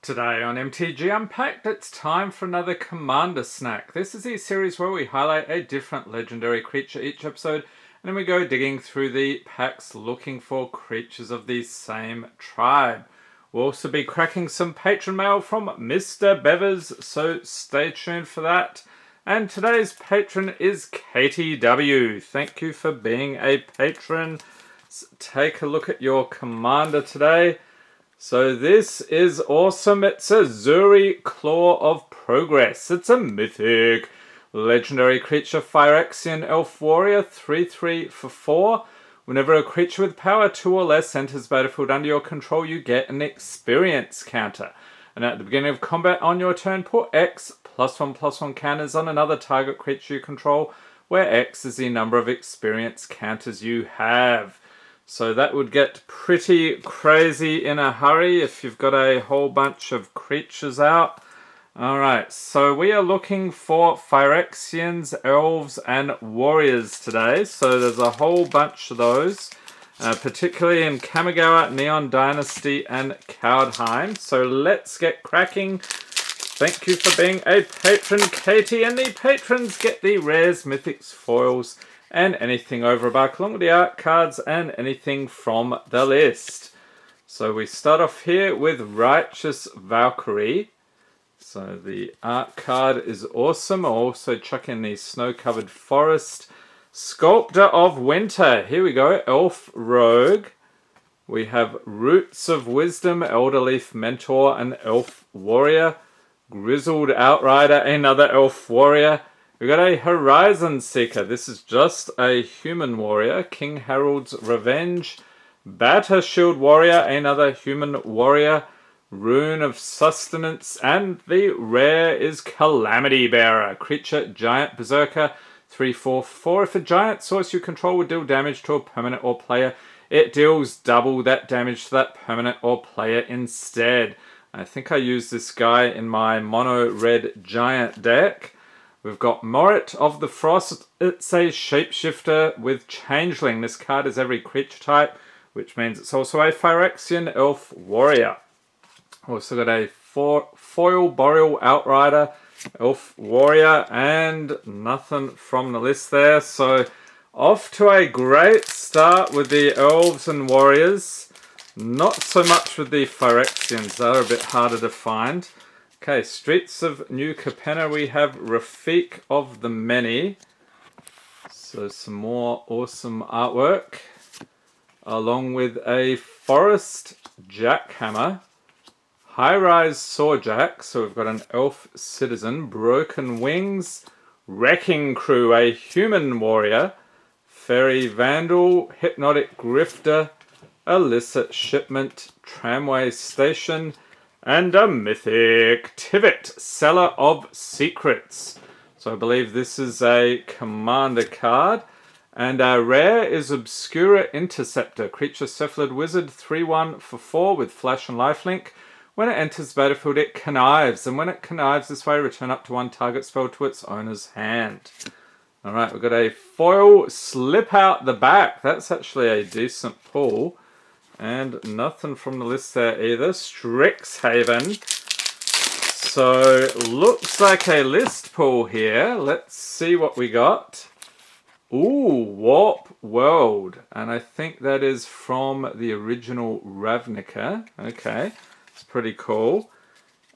Today on MTG Unpacked, it's time for another Commander Snack. This is the series where we highlight a different legendary creature each episode, and then we go digging through the packs looking for creatures of the same tribe. We'll also be cracking some patron mail from MrBevers, so stay tuned for that. And today's patron is Katie W. Thank you for being a patron. Let's take a look at your commander today. So this is awesome. It's Ezuri, Claw of Progress. It's a mythic legendary creature, Phyrexian Elf Warrior, 3/3 for 4. Whenever a creature with power 2 or less enters battlefield under your control, you get an experience counter. And at the beginning of combat on your turn, put X +1/+1 counters on another target creature you control, where X is the number of experience counters you have. So that would get pretty crazy in a hurry if you've got a whole bunch of creatures out. Alright, so we are looking for Phyrexians, Elves, and Warriors today. So there's a whole bunch of those, particularly in Kamigawa, Neon Dynasty, and Kaldheim. So let's get cracking. Thank you for being a patron, Katie, and the patrons get the rares, mythics, foils, and anything over a buck, along with the art cards and anything from the list. So we start off here with Righteous Valkyrie. So the art card is awesome. I'll also chuck in the Snow-Covered Forest. Sculptor of Winter. Here we go. Elf Rogue. We have Roots of Wisdom, Elderleaf Mentor, and Elf Warrior. Grizzled Outrider, another Elf Warrior. We've got a Horizon Seeker. This is just a human warrior. King Harold's Revenge. Batter Shield Warrior, another human warrior. Rune of Sustenance. And the rare is Calamity Bearer. Creature, Giant Berserker. 3/4/4. If a giant source you control would deal damage to a permanent or player, it deals double that damage to that permanent or player instead. I think I used this guy in my mono red giant deck. We've got Morit of the Frost. It's a shapeshifter with Changeling. This card is every creature type, which means it's also a Phyrexian Elf Warrior. Also got a foil Boreal Outrider, Elf Warrior, and nothing from the list there. So off to a great start with the Elves and Warriors. Not so much with the Phyrexians. They're a bit harder to find. Okay, Streets of New Capenna, we have Rafik of the Many. So some more awesome artwork. Along with a Forest Jackhammer. High-Rise Sawjack, so we've got an Elf Citizen. Broken Wings. Wrecking Crew, a human warrior. Fairy Vandal. Hypnotic Grifter. Illicit Shipment. Tramway Station. And a mythic Tivit, Seller of Secrets. So I believe this is a commander card. And our rare is Obscura Interceptor. Creature Cephalid Wizard, 3/1 for 4 with Flash and Lifelink. When it enters the battlefield, it connives. And when it connives this way, return up to 1 target spell to its owner's hand. Alright, we've got a foil Slip Out the Back. That's actually a decent pull. And nothing from the list there either. Strixhaven. So, looks like a list pull here. Let's see what we got. Ooh, Warp World. And I think that is from the original Ravnica. Okay, it's pretty cool.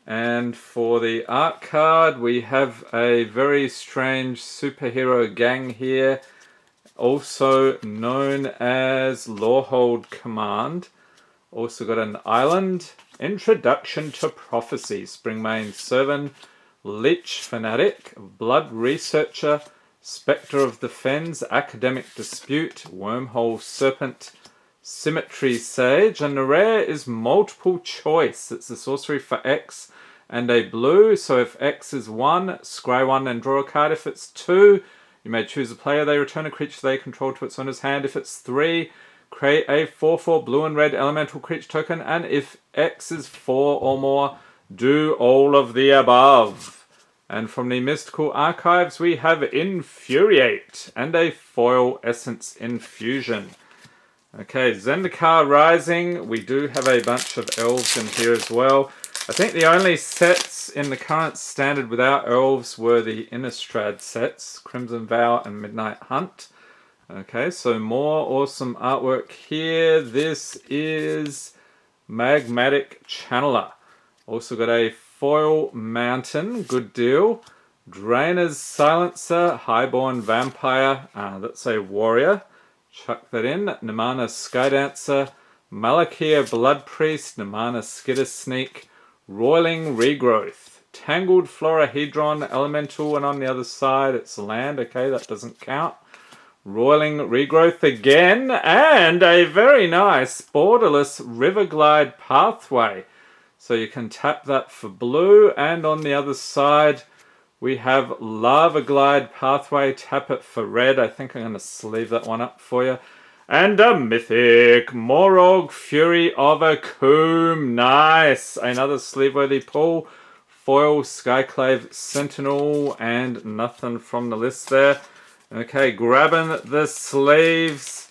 And for the art card, we have a very strange superhero gang here. Also known as Lorehold Command. Also got an island. Introduction to Prophecy. Springmane Servant. Lich Fanatic. Blood Researcher. Spectre of the Fens. Academic Dispute. Wormhole Serpent. Symmetry Sage. And the rare is Multiple Choice. It's a sorcery for X and a blue. So if X is 1, scry 1 and draw a card. If it's 2... you may choose a player. They return a creature they control to its owner's hand. If it's 3, create a 4/4 blue and red elemental creature token. And if X is 4 or more, do all of the above. And from the Mystical Archives, we have Infuriate and a foil Essence Infusion. Okay, Zendikar Rising. We do have a bunch of elves in here as well. I think the only sets in the current standard without elves were the Innistrad sets, Crimson Vow and Midnight Hunt. Okay, so more awesome artwork here. This is Magmatic Channeler. Also got a Foil Mountain, good deal. Drainer's Silencer, Highborn Vampire, that's a warrior. Chuck that in. Nimana Skydancer, Malakia Blood Priest, Nimana Skitter Sneak, Roiling Regrowth, Tangled Florahedron Elemental, and on the other side it's land. Okay, that doesn't count. Roiling Regrowth again, and a very nice borderless Riverglide Pathway. So you can tap that for blue, and on the other side we have Lava Glide Pathway, tap it for red. I think I'm going to sleeve that one up for you. And a mythic Morog Fury of Akoum. Nice. Another sleeve-worthy pull. Foil Skyclave Sentinel, and nothing from the list there. Okay, grabbing the sleeves.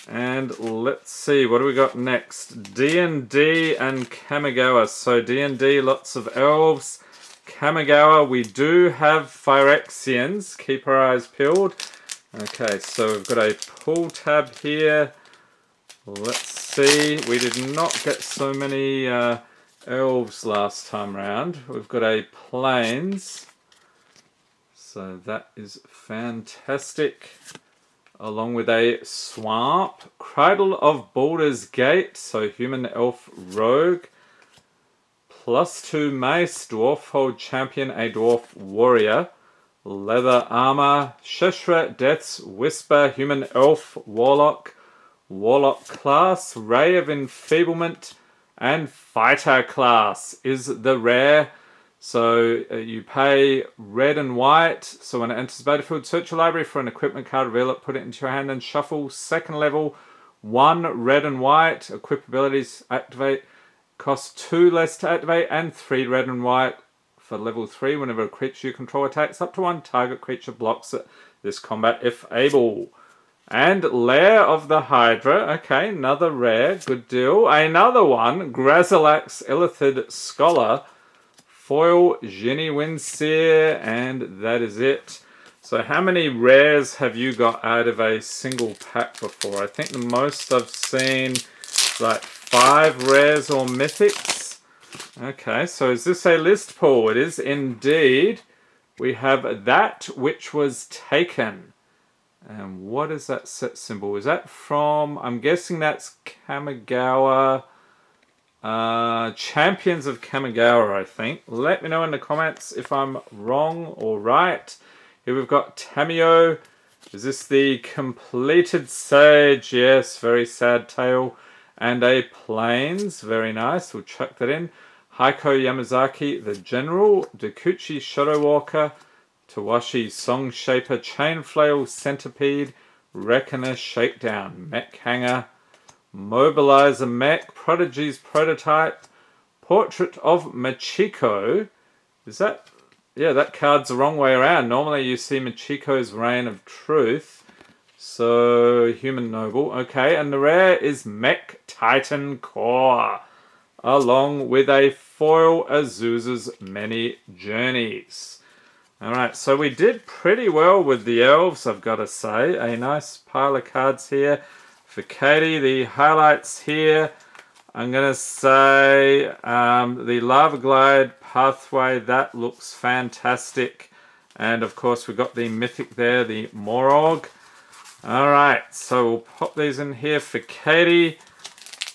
And let's see, what do we got next? D&D and Kamigawa. So D&D, lots of elves. Kamigawa, we do have Phyrexians. Keep our eyes peeled. Okay, so we've got a pull tab here. Let's see. We did not get so many elves last time round. We've got a plains. So that is fantastic. Along with a swamp. Cradle of Baldur's Gate. So human elf rogue. +2 mace. Dwarf hold champion. A dwarf warrior. Leather armor. Sheshra Death's Whisper. Human elf warlock. Warlock class. Ray of Enfeeblement. And fighter class is the rare. So you pay red and white. So when it enters the battlefield, search your library for an equipment card, reveal it, put it into your hand, and shuffle. Second level, 1 red and white. Equip abilities, activate. Cost 2 less to activate, and 3 red and white for level 3. Whenever a creature you control attacks up to 1, target creature blocks it this combat if able. And Lair of the Hydra. Okay, another rare. Good deal. Another one, Grazilax Illithid Scholar. Foil Ginny Windseer, and that is it. So how many rares have you got out of a single pack before? I think the most I've seen is like 5 rares or mythics. Okay, so is this a list pull? It is indeed. We have That Which Was Taken. And what is that set symbol? Is that from, I'm guessing that's Kamigawa... Champions of Kamigawa, I think. Let me know in the comments if I'm wrong or right. Here we've got Tamio. Is this the completed sage? Yes, very sad tale. And a plains. Very nice. We'll chuck that in. Heiko Yamazaki, the General. Dokuchi Shadow Walker. Tawashi Song Shaper. Chain Flail Centipede. Reckoner Shakedown. Mech Hanger. Mobilizer Mech, Prodigy's Prototype, Portrait of Machiko. Is that... Yeah, that card's the wrong way around. Normally you see Machiko's Reign of Truth. So, Human Noble. Okay, and the rare is Mech Titan Core. Along with a foil Azusa's Many Journeys. Alright, so we did pretty well with the elves, I've got to say. A nice pile of cards here. For Katie, the highlights here, I'm going to say the Lava Glide Pathway, that looks fantastic. And of course we've got the mythic there, the Morog. Alright, so we'll pop these in here for Katie.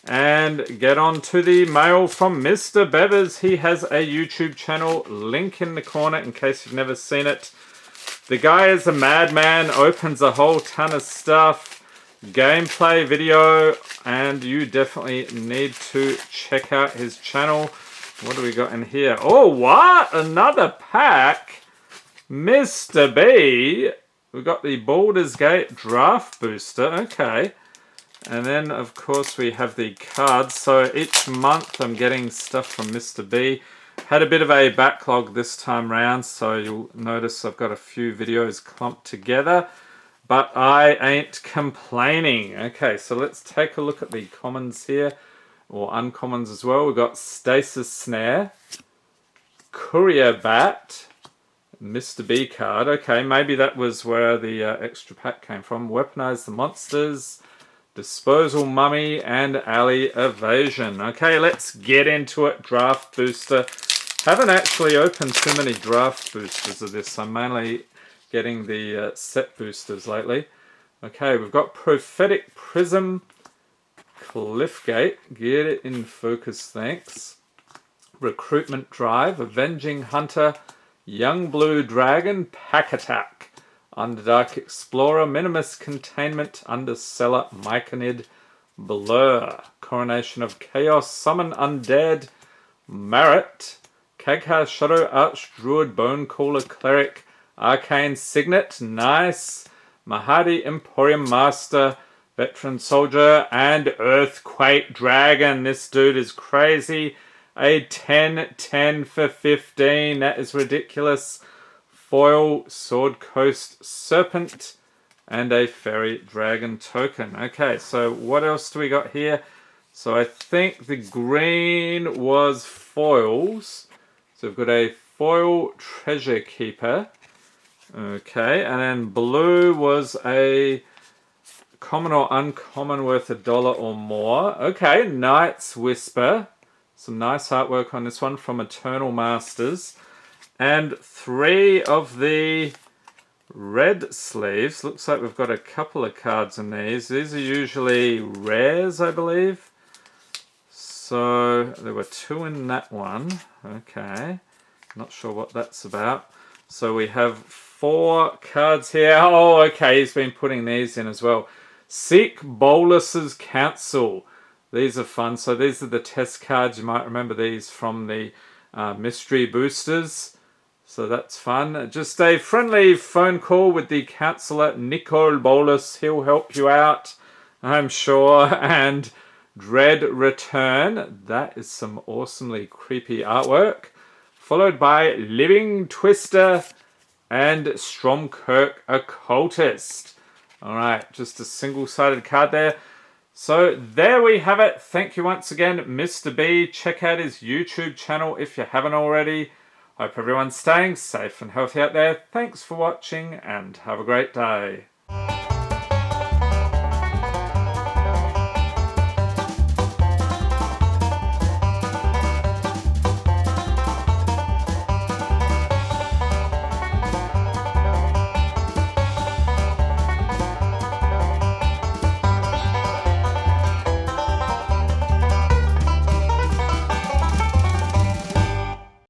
And get on to the mail from MrBevers. He has a YouTube channel, link in the corner in case you've never seen it. The guy is a madman, opens a whole ton of stuff. Gameplay video, and you definitely need to check out his channel. What do we got in here? Oh, what? Another pack? Mr. B. We've got the Baldur's Gate Draft Booster. Okay. And then, of course, we have the cards. So each month I'm getting stuff from Mr. B. Had a bit of a backlog this time round, so you'll notice I've got a few videos clumped together. But I ain't complaining. Okay, so let's take a look at the commons here. or uncommons as well. We've got Stasis Snare, Courier Bat, Mr. B card. Okay, maybe that was where the extra pack came from. Weaponize the Monsters, Disposal Mummy, and Alley Evasion. Okay, let's get into it. Draft Booster. Haven't actually opened too many draft boosters of this. I'm mainly getting the set boosters lately. Okay, we've got Prophetic Prism, Cliffgate. Get it in focus, thanks. Recruitment Drive, Avenging Hunter, Young Blue Dragon, Pack Attack, Underdark Explorer, Minimus Containment, Underseller, Myconid, Blur, Coronation of Chaos, Summon Undead, Marit, Kagha Shadow Arch Druid, Bone Caller Cleric, Arcane Signet, nice, Mahadi Emporium Master, Veteran Soldier, and Earthquake Dragon. This dude is crazy. A 10/10 for 15. That is ridiculous. Foil Sword Coast Serpent and a Fairy Dragon token. Okay, so what else do we got here? So I think the green was foils. So we've got a foil Treasure Keeper. Okay, and then blue was a common or uncommon worth $1 or more. Okay, Knight's Whisper. Some nice artwork on this one from Eternal Masters. And 3 of the red sleeves. Looks like we've got a couple of cards in these. These are usually rares, I believe. So there were 2 in that one. Okay. Not sure what that's about. So we have 4 cards here. Oh, okay. He's been putting these in as well. Seek Bolus's Council. These are fun. So these are the test cards. You might remember these from the mystery boosters. So that's fun. Just a friendly phone call with the counsellor, Nicole Bolus. He'll help you out, I'm sure. And Dread Return. That is some awesomely creepy artwork. Followed by Living Twister and Stromkirk Occultist. Alright, just a single-sided card there. So there we have it. Thank you once again, Mr. B. Check out his YouTube channel if you haven't already. Hope everyone's staying safe and healthy out there. Thanks for watching and have a great day.